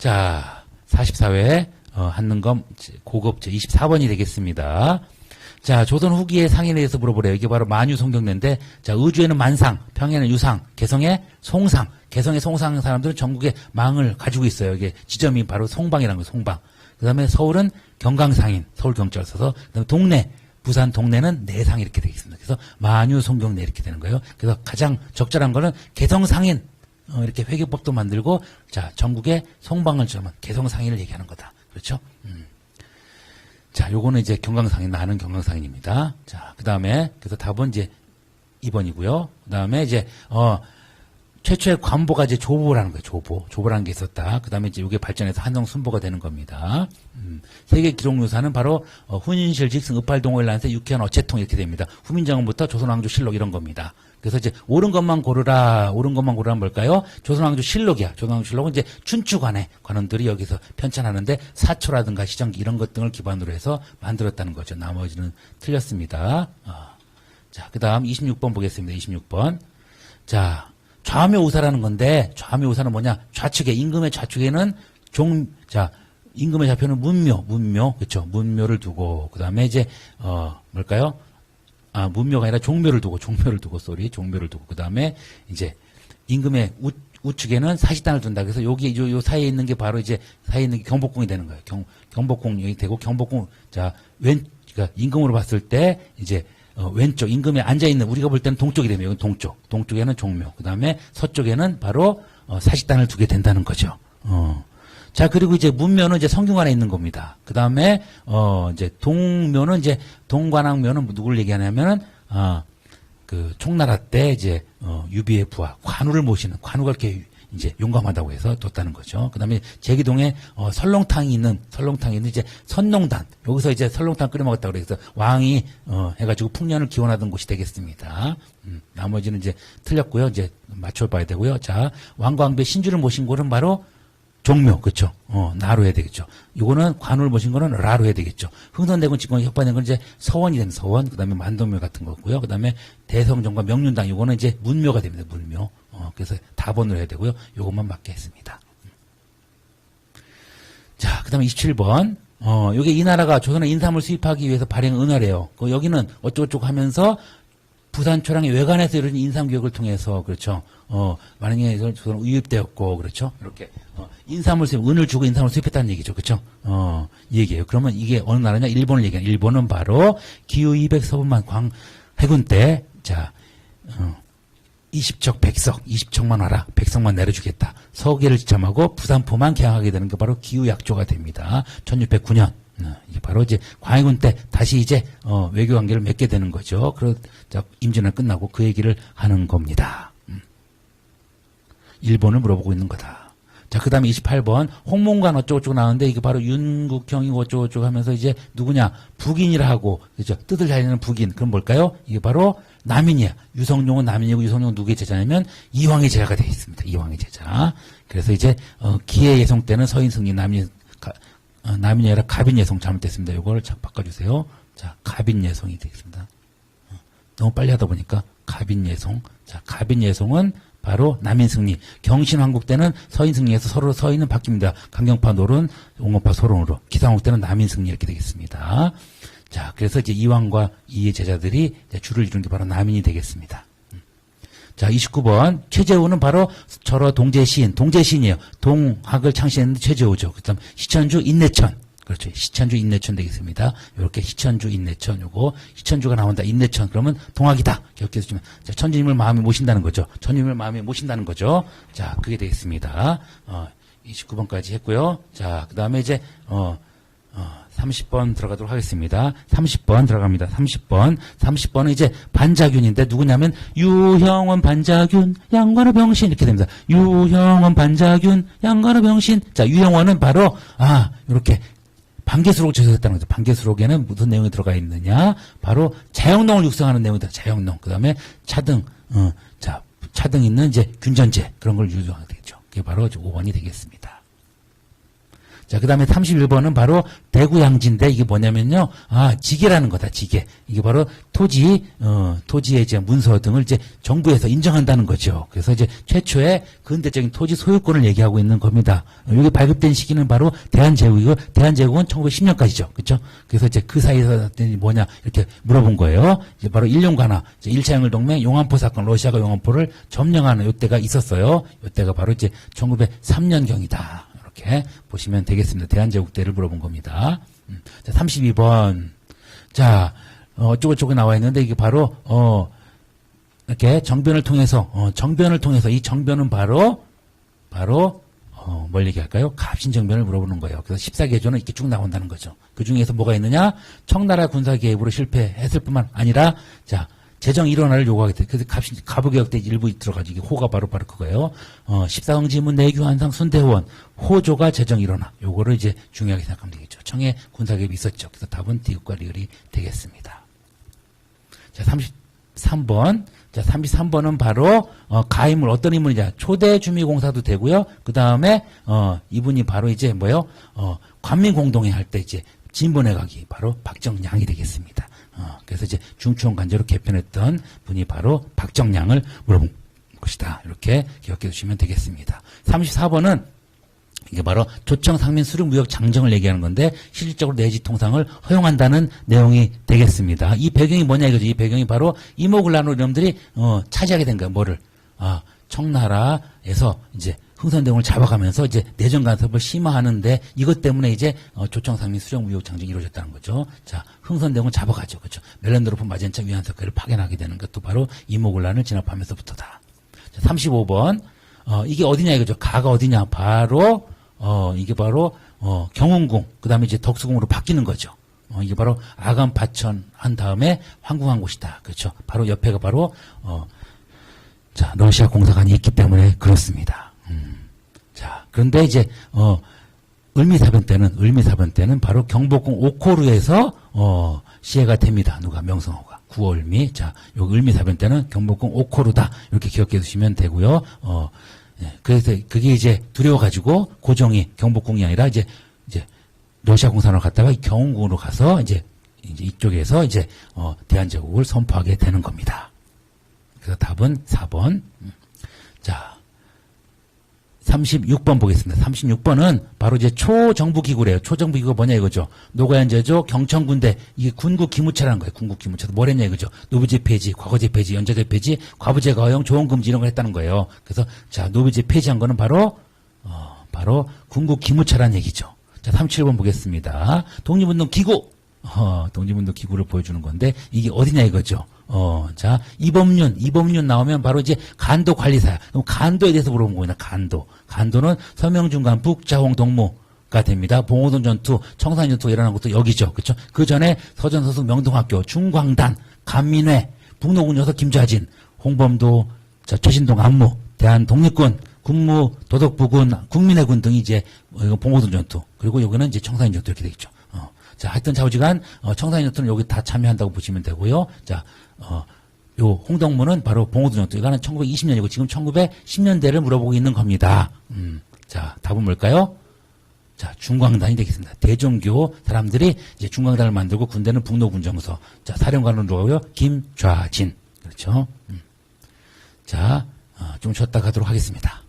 자, 44회 한능검 고급 24번이 되겠습니다. 자, 조선 후기의 상인에 대해서 물어보래요. 이게 바로 만유송경례인데, 자, 의주에는 만상, 평에는 유상, 개성에 송상. 개성에 송상 사람들은 전국에 망을 가지고 있어요. 이게 지점이 바로 송방이라는 거예요. 송방. 그 다음에 서울은 경강상인, 서울경자를 써서, 그 다음에 동네, 부산 동네는 내상 이렇게 되어 있습니다. 그래서 만유송경례 이렇게 되는 거예요. 그래서 가장 적절한 거는 개성상인, 이렇게 회계법도 만들고, 자, 전국에 송방을 주면 개성상인을 얘기하는 거다. 그렇죠? 자, 요거는 이제 경강상인, 나는 경강상인입니다. 자, 그 다음에, 그래서 답은 이제 2번이고요. 그 다음에 이제, 최초의 관보가 이제 조보라는 거예요. 조보라는 게 있었다. 그 다음에 이제 이게 발전해서 한성 순보가 되는 겁니다. 세계 기록유산은 바로, 훈인실 직승 읍팔동호일 난세 육현 어체통 이렇게 됩니다. 후민정음부터 조선왕조 실록 이런 겁니다. 그래서 이제 옳은 것만 고르라. 옳은 것만 고르라는 뭘까요? 조선왕조 실록이야. 조선왕조 실록은 이제 춘추관의 관원들이 여기서 편찬하는데 사초라든가 시정기 이런 것 등을 기반으로 해서 만들었다는 거죠. 나머지는 틀렸습니다. 자, 그 다음 26번 보겠습니다. 26번. 자, 좌묘우사라는 건데, 좌묘우사는 뭐냐? 좌측에, 임금의 좌측에는 임금의 좌표는 문묘, 그쵸? 문묘를 두고, 그 다음에 이제, 뭘까요? 문묘가 아니라 종묘를 두고, 종묘를 두고, 그 다음에 이제, 임금의 우측에는 사시단을 둔다. 그래서 여기, 요 사이에 있는 게 바로 이제, 사이에 있는 게 경복궁이 되는 거예요. 경복궁이 되고, 경복궁, 자, 그러니까 임금으로 봤을 때, 이제, 왼쪽, 임금에 앉아있는, 우리가 볼 때는 동쪽이 되면, 여기 동쪽. 동쪽에는 종묘. 그 다음에 서쪽에는 바로, 사식단을 두게 된다는 거죠. 자, 그리고 이제 문묘는 이제 성균관에 있는 겁니다. 그 다음에, 이제 동묘는 이제, 동관왕묘는 누구를 얘기하냐면은, 그 총나라 때 이제, 유비의 부하, 관우를 모시는, 관우가 이렇게 이제 용감하다고 해서 뒀다는 거죠. 그 다음에 제기동에 설렁탕이 있는 이제 선농단. 여기서 이제 설렁탕 끓여 먹었다고 그래서 왕이 해가지고 풍년을 기원하던 곳이 되겠습니다. 나머지는 이제 틀렸고요. 이제 맞춰봐야 되고요. 자, 왕광배 신주를 모신 곳은 바로 종묘, 그렇죠? 나로 해야 되겠죠. 요거는 관우를 모신 거는 라로 해야 되겠죠. 흥선대군 집권이 협반된 건 이제 서원이 되는 서원, 그 다음에 만동묘 같은 거고요. 그 다음에 대성정과 명륜당, 요거는 이제 문묘가 됩니다. 문묘. 그래서 답원으로 해야 되고요. 요것만 맞게 했습니다. 자, 그 다음에 27번. 요게 이 나라가 조선의 인삼을 수입하기 위해서 발행 은하래요. 여기는 어쩌고저쩌고 하면서 부산 초량의 외관에서 이루어진 인삼교육을 통해서, 그렇죠. 만약에 조선 유입되었고, 그렇죠. 이렇게, 은을 주고 인삼을 수입했다는 얘기죠. 그렇죠. 이 얘기예요. 그러면 이게 어느 나라냐? 일본을 얘기하는. 일본은 바로 기후 200서분만 해군 때, 자, 20척 백석, 20척만 와라. 백석만 내려주겠다. 서계를 지참하고 부산포만 개항하게 되는 게 바로 기후약조가 됩니다. 1609년. 이게 바로 이제 광해군 때 다시 이제 외교 관계를 맺게 되는 거죠. 자, 임진왜란 끝나고 그 얘기를 하는 겁니다. 일본을 물어보고 있는 거다. 자, 그 다음에 28번 홍문관 어쩌고저쩌고 나오는데 이게 바로 윤국형이고 어쩌고저쩌고 하면서 이제 누구냐 북인이라 하고 그죠 뜻을 잘 내는 북인. 그럼 뭘까요? 이게 바로 남인이야. 유성룡은 남인이고 유성룡은 누구의 제자냐면 이황의 제자가 되어 있습니다. 이황의 제자. 그래서 이제 기해 예송 때는 서인승리 남인이 아니라 갑인예송 잘못됐습니다. 이걸 바꿔주세요. 자, 갑인예송이 되겠습니다. 너무 빨리 하다 보니까 갑인예송. 자, 갑인예송은 바로 남인승리. 경신왕국 때는 서인승리에서 서로 서인은 바뀝니다. 강경파 노론, 옹호파 소론으로. 기상국 때는 남인승리 이렇게 되겠습니다. 자, 그래서 이제 이황과 이의 제자들이 이제 줄을 이루는 게 바로 남인이 되겠습니다. 자, 29번. 최재우는 바로 절어 동제시인이에요. 동학을 창시했는데 최재우죠. 그 다음 시천주 인내천. 그렇죠. 시천주 인내천 되겠습니다. 요렇게 시천주 인내천 요거 시천주가 나온다. 인내천 그러면 동학이다. 기억해서 주면 자, 천주님을 마음에 모신다는 거죠. 천주님을 마음에 모신다는 거죠. 자, 그게 되겠습니다. 29번까지 했고요. 자, 그다음에 이제 30번 들어가도록 하겠습니다. 30번 들어갑니다. 30번은 이제 반자균인데 누구냐면 유형원 반자균 양관의 병신 이렇게 됩니다. 유형원 반자균 양관의 병신. 자, 유형원은 바로 이렇게 반개수록을 제작했다는 거죠. 반개수록에는 무슨 내용이 들어가 있느냐? 바로 자영농을 육성하는 내용이다. 자영농. 그다음에 차등. 자, 차등 있는 이제 균전제 그런 걸 유도하게 되겠죠. 그게 바로 5번이 되겠습니다. 자, 그 다음에 31번은 바로 대구양지인데 이게 뭐냐면요. 지계라는 거다, 지계. 이게 바로 토지의 이제 문서 등을 이제 정부에서 인정한다는 거죠. 그래서 이제 최초의 근대적인 토지 소유권을 얘기하고 있는 겁니다. 여기 발급된 시기는 바로 대한제국이고, 대한제국은 1910년까지죠. 그렇죠? 그래서 이제 그 사이에서 뭐냐, 이렇게 물어본 거예요. 이제 바로 일용관화, 이제 1차 영일동맹 용안포 사건, 러시아가 용안포를 점령하는 요때가 있었어요. 요때가 바로 이제 1903년경이다. 이렇게 보시면 되겠습니다. 대한제국 때를 물어본 겁니다. 자, 32번. 자, 어쩌고저쩌고 나와 있는데 이게 바로, 이렇게 정변을 통해서 이 정변은 바로, 뭘 얘기할까요? 갑신정변을 물어보는 거예요. 그래서 14개조는 이렇게 쭉 나온다는 거죠. 그 중에서 뭐가 있느냐? 청나라 군사 개입으로 실패했을 뿐만 아니라, 자, 재정 일원화를 요구하게 돼. 그래서 가부개혁 때 일부 들어가지고 호가 바로 그거예요. 14흥지문 내규환상 순대원 호조가 재정 일원화. 요거를 이제 중요하게 생각하면 되겠죠. 청해 군사 개입이 있었죠. 그래서 답은 디귿과 리을이 되겠습니다. 자, 33번. 자, 33번은 바로 가인물 어떤 인물이냐? 초대주미공사도 되고요. 그 다음에 이분이 바로 이제 뭐요? 관민공동회 할 때 이제 진보내각이 바로 박정량이 되겠습니다. 그래서 이제 중추원 간제로 개편했던 분이 바로 박정량을 물어본 것이다. 이렇게 기억해 두시면 되겠습니다. 34번은 이게 바로 조청 상민 수륙 무역 장정을 얘기하는 건데 실질적으로 내지 통상을 허용한다는 내용이 되겠습니다. 이 배경이 뭐냐 이거죠. 이 배경이 바로 이모군란으로 이놈들이 차지하게 된 거야. 뭐를? 청나라에서 이제 흥선대원을 잡아가면서 이제 내정 간섭을 심화하는데 이것 때문에 이제 조청 상민 수령 무역 장정이 이루어졌다는 거죠. 자, 흥선대원을 잡아가죠. 그렇죠. 멜란드로프 마젠차 위안석회를 파견하게 되는 것도 바로 이모군란을 진압하면서부터다. 자, 35번. 이게 어디냐 이거죠. 가가 어디냐. 바로 이게 바로 경운궁 그다음에 이제 덕수궁으로 바뀌는 거죠. 이게 바로 아간 파천 한 다음에 황궁한 곳이다. 그렇죠. 바로 옆에가 바로 자, 러시아 공사관이 있기 때문에 그렇습니다. 자, 그런데 이제 을미사변 때는 바로 경복궁 오코루에서 시해가 됩니다. 누가 명성호가 구월미. 자, 요 을미사변 때는 경복궁 오코루다. 이렇게 기억해 두시면 되고요. 그래서 그게 이제 두려워가지고 고종이 경복궁이 아니라 이제 러시아 공산으로 갔다가 경운궁으로 가서 이제 이쪽에서 이제 대한제국을 선포하게 되는 겁니다. 그래서 답은 4번. 자, 36번 보겠습니다. 36번은 바로 이제 초정부기구래요. 초정부기구가 뭐냐 이거죠. 노가연제조, 경천군대, 이게 군국 기무차라는 거예요. 군국 기무차. 뭘 했냐 이거죠. 노부제 폐지, 과거제 폐지, 연좌제 폐지, 과부제 가용, 조언금지 이런 걸 했다는 거예요. 그래서 자, 노부제 폐지한 거는 바로 군국 기무차라는 얘기죠. 자, 37번 보겠습니다. 독립운동 기구. 독립운동 기구를 보여주는 건데 이게 어디냐 이거죠. 자, 이범륜 나오면 바로 이제 간도 관리사야. 그럼 간도에 대해서 물어본 거구나. 간도는 서명중간 북자홍 동무가 됩니다. 봉오동 전투, 청산 전투 일어난 것도 여기죠. 그렇죠? 그 전에 서전서수 명동학교, 중광단, 감민회, 북노군 여서 김좌진, 홍범도, 자, 최신동 안무, 대한독립군, 군무, 도덕부군, 국민의군 등이 이제 봉오동 전투. 그리고 여기는 이제 청산 전투 이렇게 되겠죠. 자, 하여튼 좌우지간 청산인 전투는 여기 다 참여한다고 보시면 되고요. 자, 요 홍덕무는 바로 봉오동 전투. 이거는 1920년이고 지금 1910년대를 물어보고 있는 겁니다. 자, 답은 뭘까요? 자, 중광단이 되겠습니다. 대종교 사람들이 이제 중광단을 만들고 군대는 북노군정서. 자, 사령관은 누구고요? 김좌진. 그렇죠? 자, 좀 쉬었다 가도록 하겠습니다.